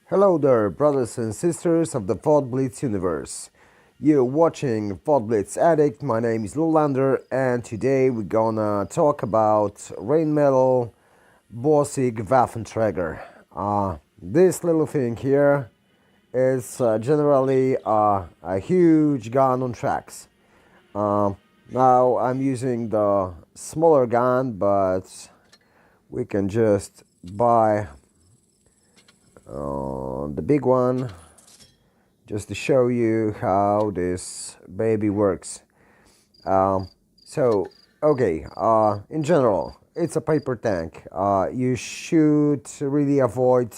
Hello there, brothers and sisters of the WoT Blitz universe. You're watching WoT Blitz Addict. My name is Lulander, and today we're gonna talk about Rheinmetall Borsig Waffenträger. This little thing here is generally a huge gun on tracks. Now I'm using the smaller gun, but we can just buy the big one just to show you how this baby works. In general, it's a paper tank. You should really avoid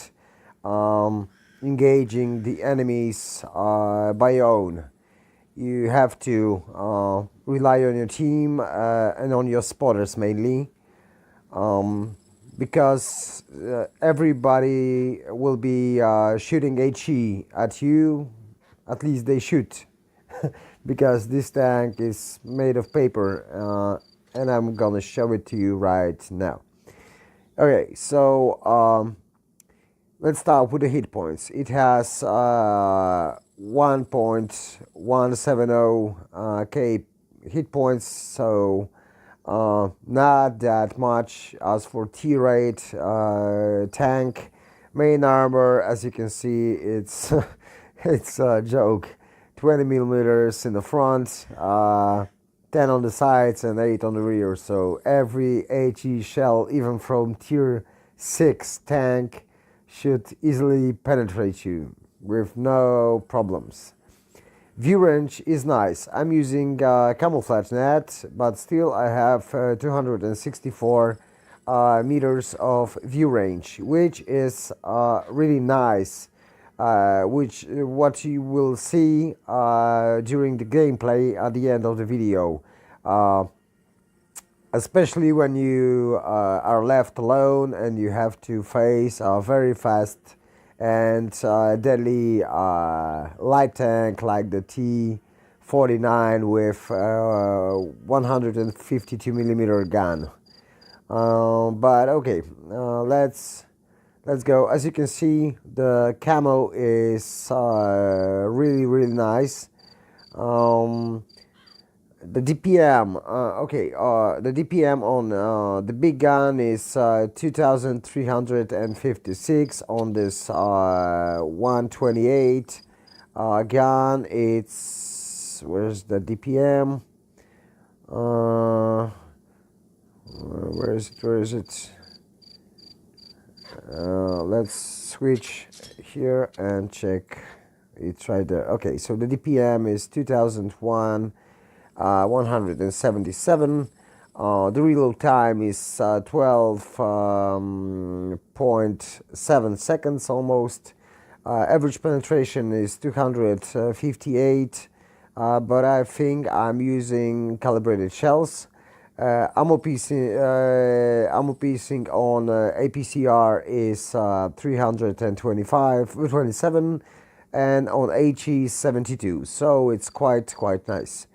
engaging the enemies by your own. You have to rely on your team and on your spotters mainly. Because everybody will be shooting HE at you, at least they should, because this tank is made of paper, and I'm gonna show it to you right now. Okay, so let's start with the hit points. It has 1.170k hit points, so not that much. As for T-rate, tank, main armor, as you can see, it's it's a joke. 20 millimeters in the front, 10 on the sides, and 8 on the rear. So every HE shell, even from Tier 6 tank, should easily penetrate you with no problems. View range is nice. I'm using camouflage net, but still I have 264 meters of view range, which is really nice. What you will see during the gameplay at the end of the video, especially when you are left alone and you have to face a very fast and deadly light tank like the T-49 with 152 millimeter gun. But okay, let's go. As you can see, the camo is really nice. The DPM, the DPM on the big gun is 2356. On this 128 gun, it's, where's the DPM? Where is it? Let's switch here and check. It's right there. Okay, so the DPM is 2001. 177. The reload time is 12.7 seconds almost. Average penetration is 258, but I think I'm using calibrated shells. Ammo piecing on APCR is 327, and on HE 72. So it's quite nice.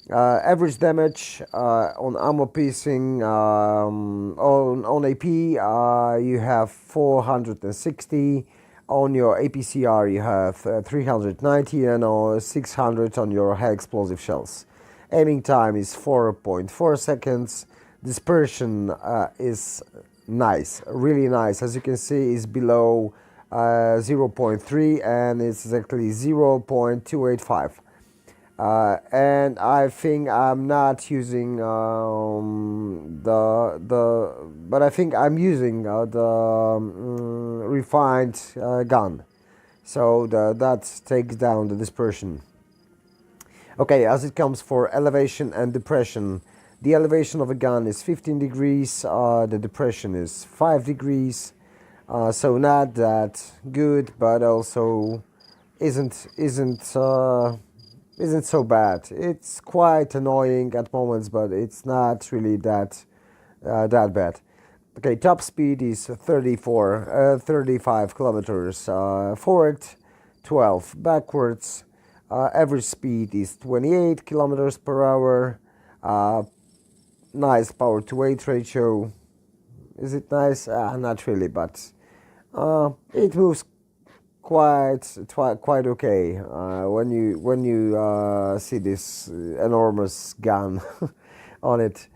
Average damage on ammo piecing on AP, you have 460. On your APCR you have 390, and on 600 on your high explosive shells. Aiming time is 4.4 seconds. Dispersion is nice, really nice. As you can see, is below 0.3, and it's exactly 0.285. And I think I'm not using but I think I'm using the refined gun, so that takes down the dispersion. Okay, as it comes for elevation and depression, the elevation of a gun is 15 degrees, the depression is 5 degrees, so not that good, but also isn't so bad. It's quite annoying at moments, but it's not really that bad. Okay, top speed is 35 kilometers forward, 12 backwards. Average speed is 28 kilometers per hour. Nice power to weight ratio. Is it nice? Not really, but it moves quite okay when you see this enormous gun on it.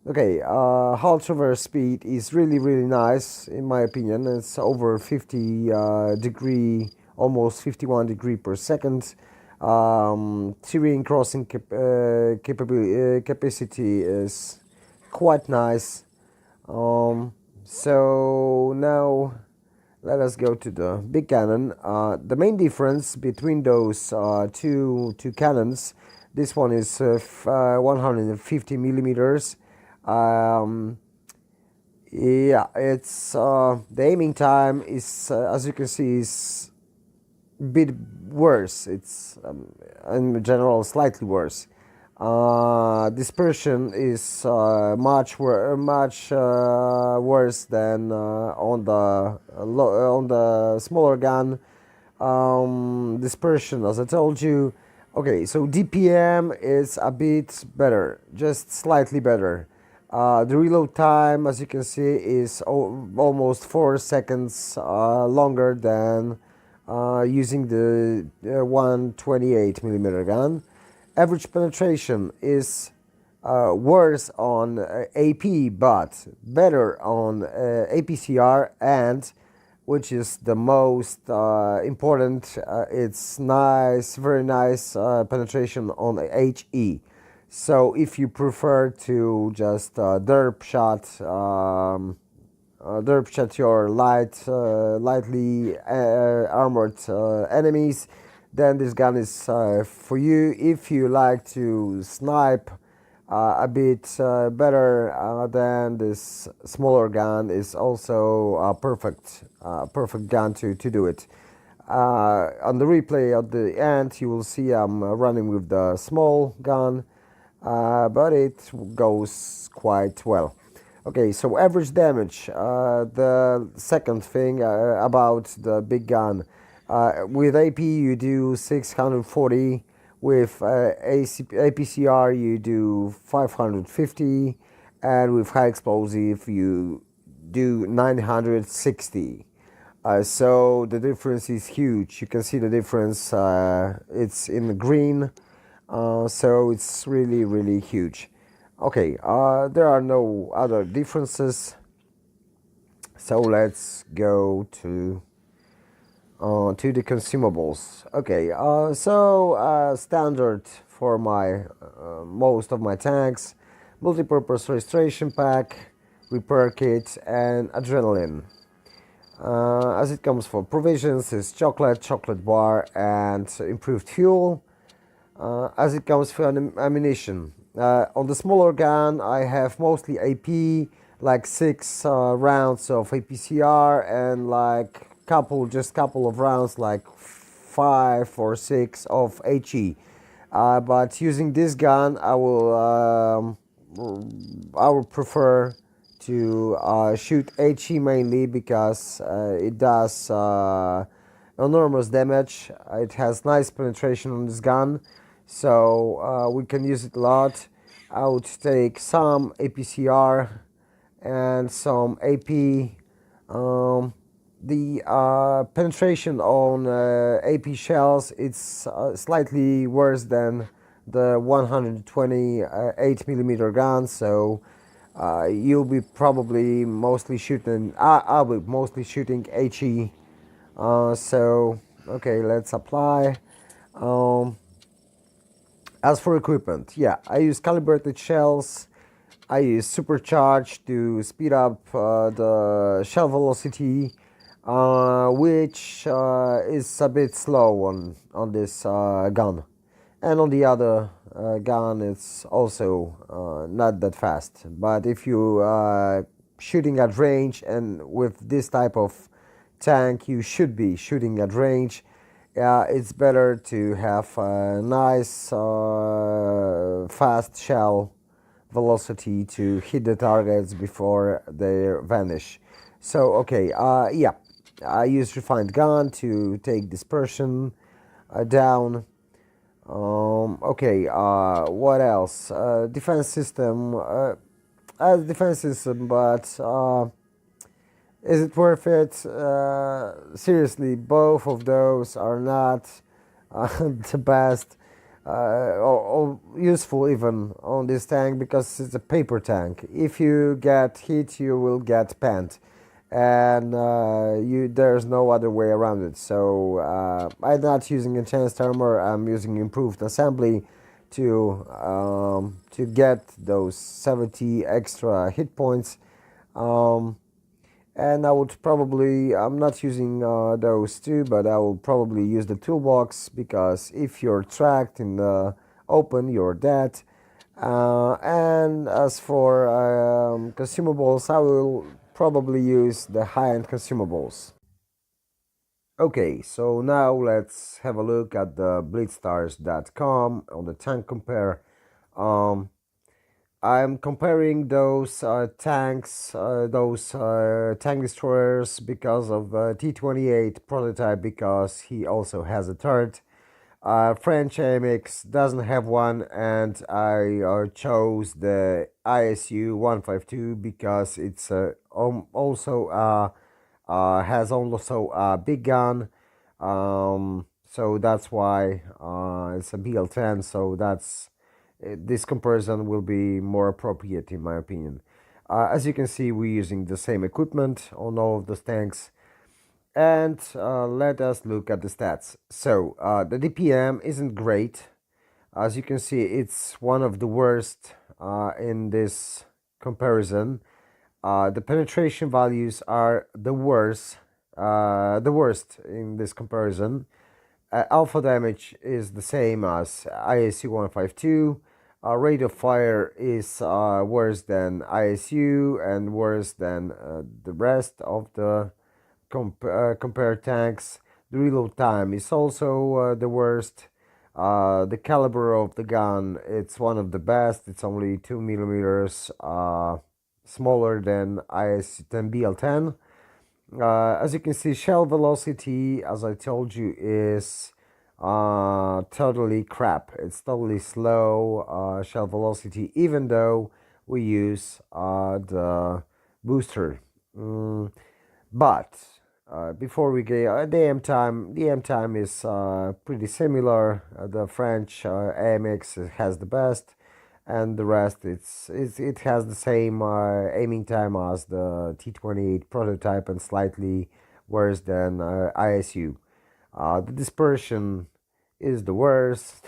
Okay, halt reverse speed is really nice in my opinion. It's over 50 degree, almost 51 degree per second. Terrain crossing capacity is quite nice. So now let us go to the big cannon. The main difference between those two cannons, this one is 150 millimeters. Um, yeah, it's the aiming time is as you can see is a bit worse. It's in general slightly worse. Dispersion is much worse than on the smaller gun. Dispersion, as I told you. Okay, so DPM is a bit better, just slightly better. The reload time, as you can see, is almost 4 seconds longer than using the 128 millimeter gun. Average penetration is worse on AP, but better on APCR, and which is the most important, it's nice, very nice penetration on HE. So if you prefer to just derp shot your lightly armored enemies, then this gun is for you. If you like to snipe a bit better, then this smaller gun is also a perfect gun to do it. On the replay at the end, you will see I'm running with the small gun, but it goes quite well. Okay, so average damage, the second thing about the big gun. With AP you do 640, with APCR you do 550, and with high explosive you do 960. So the difference is huge. You can see the difference, it's in the green, so it's really huge. Okay, there are no other differences, so let's go to the consumables. Okay, so standard for my most of my tanks: multi-purpose registration pack, repair kit, and adrenaline. As it comes for provisions, is chocolate bar, and improved fuel. As it comes for ammunition, on the smaller gun I have mostly AP, like 6 rounds of APCR, and like couple of rounds, like 5 or 6 of HE. But using this gun, I will prefer to shoot HE mainly, because it does enormous damage. It has nice penetration on this gun, so we can use it a lot. I would take some APCR and some AP. The penetration on AP shells, it's slightly worse than the 128 millimeter gun, so you'll be probably mostly shooting. I'll be mostly shooting HE. So okay, let's apply. As for equipment, yeah, I use calibrated shells. I use supercharge to speed up the shell velocity, which is a bit slow on this gun, and on the other gun it's also not that fast. But if you shooting at range, and with this type of tank you should be shooting at range, it's better to have a nice fast shell velocity to hit the targets before they vanish. So okay, yeah, I use refined gun to take dispersion down. Okay, what else? Defense system, but Is it worth it? Seriously, both of those are not the best or useful even on this tank because it's a paper tank. If you get hit, you will get pent, and there's no other way around it. So I'm not using enhanced armor. I'm using improved assembly to get those 70 extra hit points. Um, and I would probably, I'm not using those two, but I will probably use the toolbox because if you're tracked in the open, you're dead. And as for consumables, I will probably use the high-end consumables. Okay, so now let's have a look at the blitzstars.com on the tank compare. Um, I'm comparing those tanks, those tank destroyers because of T-28 prototype because he also has a turret. French AMX doesn't have one, and I chose the ISU 152 because it's also has also a big gun. So that's why it's a BL10. So that's this comparison will be more appropriate in my opinion. As you can see, we're using the same equipment on all of the tanks. And let us look at the stats. So the DPM isn't great. As you can see, it's one of the worst in this comparison. The penetration values are the worst in this comparison. Alpha damage is the same as ISU 152. Rate of fire is worse than ISU and worse than the rest of the compare tanks. The reload time is also the worst. The caliber of the gun, it's one of the best. It's only 2 millimeters smaller than than BL10. As you can see, shell velocity, as I told you, is totally crap. It's totally slow shell velocity, even though we use the booster. But before we get the aim time is pretty similar. The French AMX has the best, and the rest it has the same aiming time as the T-28 prototype and slightly worse than ISU. The dispersion is the worst.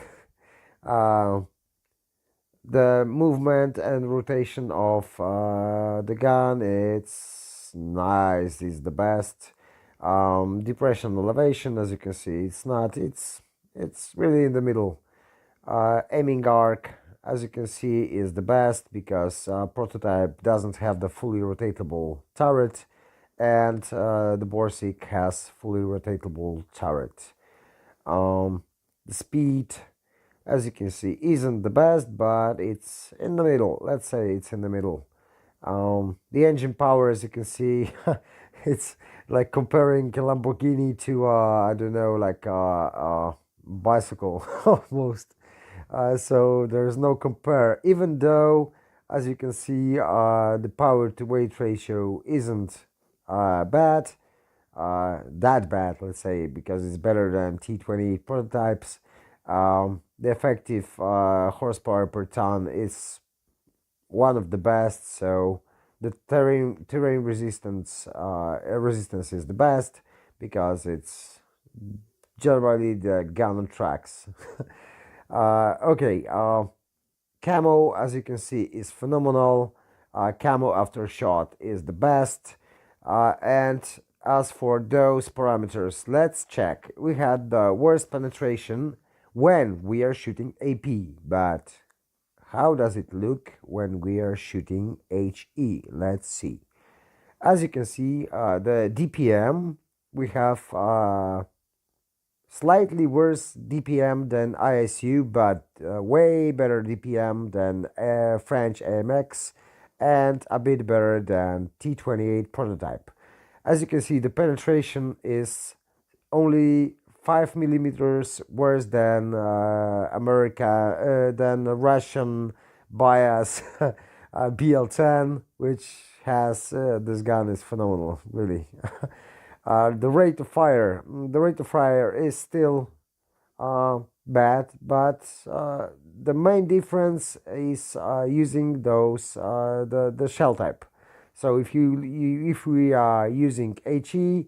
uh, the movement and rotation of the gun, it's nice, is the best. Depression elevation, as you can see, it's really in the middle. Aiming arc, as you can see, is the best because prototype doesn't have the fully rotatable turret, and the Borsig has fully rotatable turret. The speed, as you can see, isn't the best, but it's in the middle. Let's say it's in the middle. The engine power, as you can see, it's like comparing a Lamborghini to I don't know, like a bicycle almost. So there's no compare. Even though, as you can see, the power to weight ratio isn't bad, that bad, let's say, because it's better than T20 prototypes. The effective horsepower per ton is one of the best. So the terrain resistance is the best because it's generally the gun on tracks. Okay, camo, as you can see, is phenomenal. Camo after shot is the best. And as for those parameters, let's check. We had the worst penetration when we are shooting AP, but how does it look when we are shooting HE? Let's see. As you can see, the DPM, we have slightly worse DPM than ISU, but way better DPM than French AMX, and a bit better than T-28 prototype. As you can see, the penetration is only 5 millimeters worse than than Russian bias BL10, which has this gun is phenomenal, really. The rate of fire is still bad, but the main difference is using those the shell type. So if we are using HE,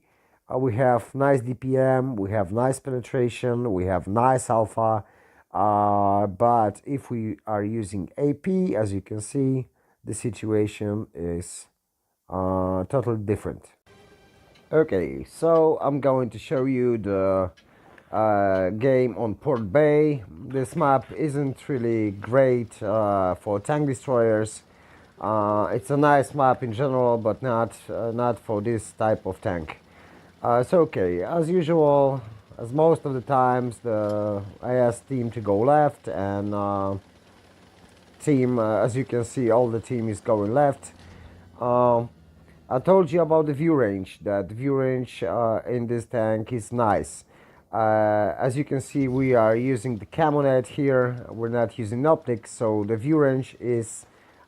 we have nice DPM, we have nice penetration, we have nice alpha. But if we are using AP, as you can see, the situation is totally different. Okay, so I'm going to show you the game on Port Bay. This map isn't really great for tank destroyers. It's a nice map in general, but not for this type of tank. It's okay. As usual, as most of the times, I asked team to go left, and team, as you can see, all the team is going left. I told you about the view range, that the view range in this tank is nice. As you can see, we are using the camo net here, we're not using optics, so the view range is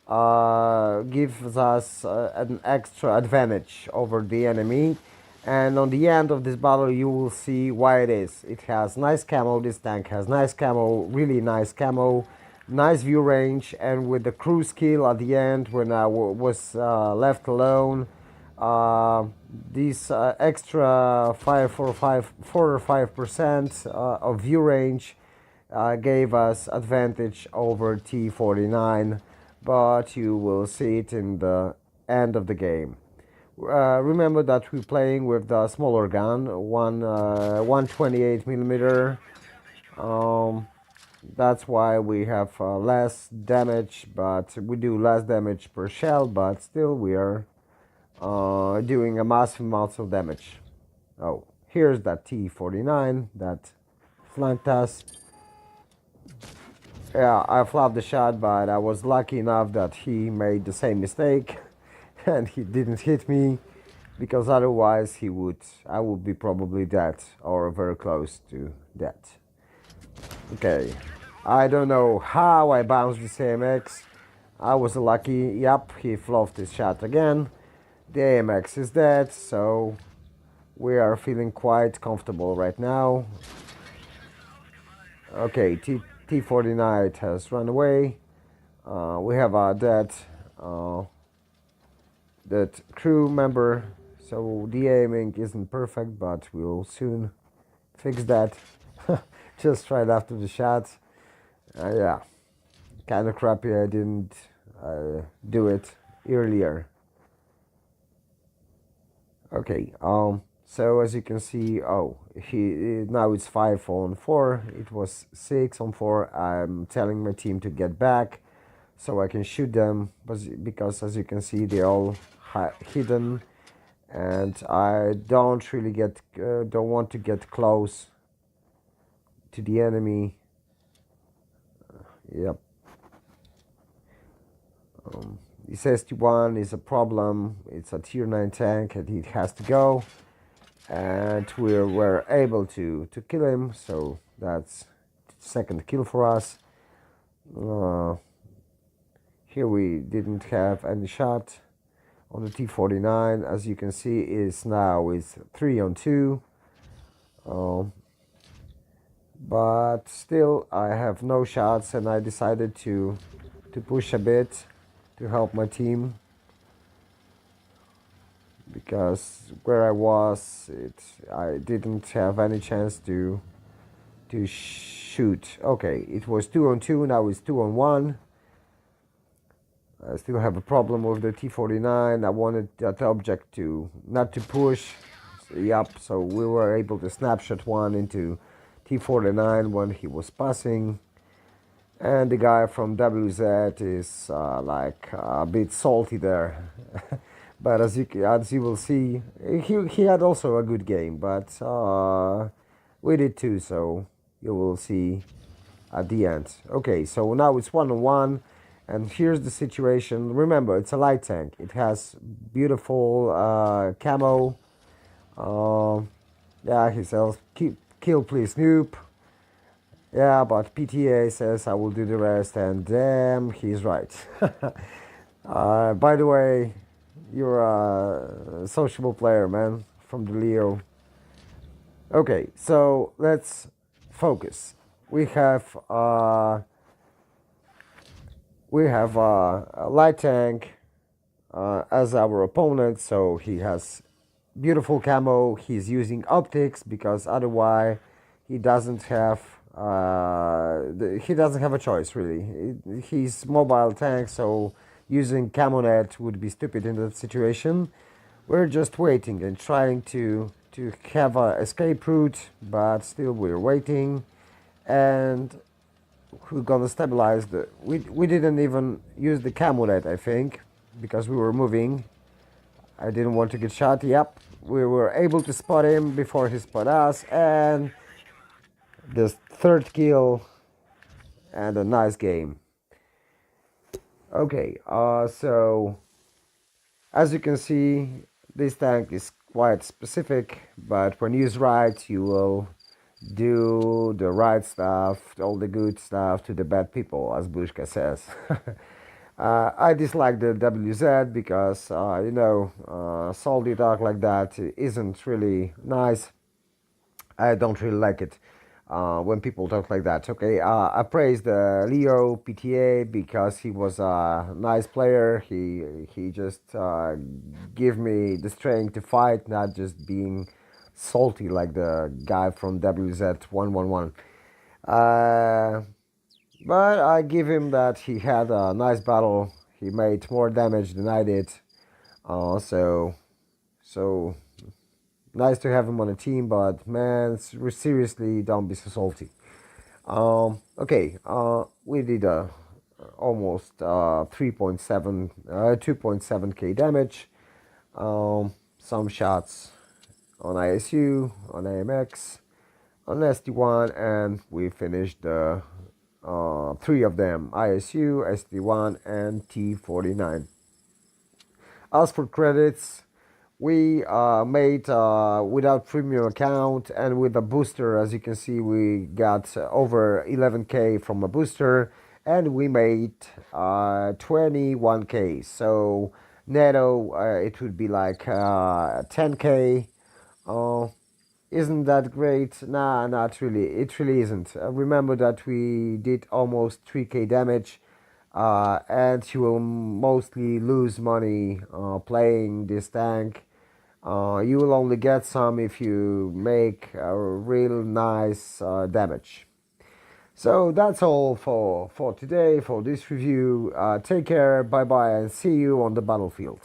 gives us an extra advantage over the enemy. And on the end of this battle you will see why it is. It has nice camo, this tank has nice camo, really nice camo, nice view range, and with the cruise kill at the end when I was left alone, this extra 4 or 5% of view range gave us advantage over T49, but you will see it in the end of the game. Remember that we're playing with the smaller gun, 128 millimeter. That's why we have less damage, but we do less damage per shell, but still we are doing a massive amount of damage. Oh, here's that T49 that flanked us. Yeah, I flubbed the shot, but I was lucky enough that he made the same mistake and he didn't hit me, because otherwise I would be probably dead or very close to death. Okay, I don't know how I bounced this AMX. I was lucky. Yep, he fluffed his shot again. The AMX is dead, so we are feeling quite comfortable right now. Okay, T49 has run away. We have a dead crew member, so the aiming isn't perfect, but we'll soon fix that. Just right after the shot. Yeah, kind of crappy I didn't do it earlier. Okay, so as you can see, now it's 5 on 4. It was 6 on 4. I'm telling my team to get back so I can shoot them, because as you can see, they're all hidden, and I don't want to get close to the enemy. Yep. This ST1 is a problem. It's a tier 9 tank and it has to go, and we were able to kill him, so that's second kill for us. Here we didn't have any shot on the T49. As you can see, is 3 on 2. But still I have no shots, and I decided to push a bit to help my team, because where I was, I didn't have any chance to shoot. Okay, it was 2 on 2, now it's 2 on 1. I still have a problem with the T49. I wanted that object not to push. Yep, so we were able to snapshot one into T49 when he was passing. And the guy from WZ is like a bit salty there. But as you will see, he had also a good game, but we did too, so you will see at the end. Okay, so now it's 1 on 1, and here's the situation. Remember, it's a light tank. It has beautiful camo. Yeah, he says, kill please noob. Yeah, but PTA says I will do the rest, and damn, he's right. By the way, you're a sociable player, man, from the Leo. Okay, so let's focus. We have uh, we have a light tank as our opponent, so he has beautiful camo. He's using optics because otherwise he doesn't have he doesn't have a choice really. He's mobile tank, so using camo net would be stupid in that situation. We're just waiting and trying to have a escape route, but still we're waiting, and we're gonna stabilize the. We didn't even use the camo net, I think, because we were moving. I didn't want to get shot. Yep, we were able to spot him before he spot us, and the third kill and a nice game. Okay, so as you can see, this tank is quite specific, but when used right, you will do the right stuff, all the good stuff to the bad people, as Bushka says. I dislike the WZ because, salty talk like that isn't really nice. I don't really like it when people talk like that. Okay, I praise the Leo PTA because he was a nice player. He just gave me the strength to fight, not just being salty like the guy from WZ111. Uh, but I give him that he had a nice battle. He made more damage than I did. So nice to have him on a team, but man, seriously, don't be so salty. Okay, we did almost 3.7, 2.7k damage. Some shots on ISU, on AMX, on SD1, and we finished the three of them: ISU, SD1, and T49. As for credits, we made without premium account and with a booster. As you can see, we got over 11k from a booster, and we made 21k. So netto, it would be like 10k. Isn't that great? Nah, not really. It really isn't. Remember that we did almost 3k damage, and you will mostly lose money playing this tank. You will only get some if you make a real nice damage. So that's all for today, for this review. Take care, bye bye, and see you on the battlefield.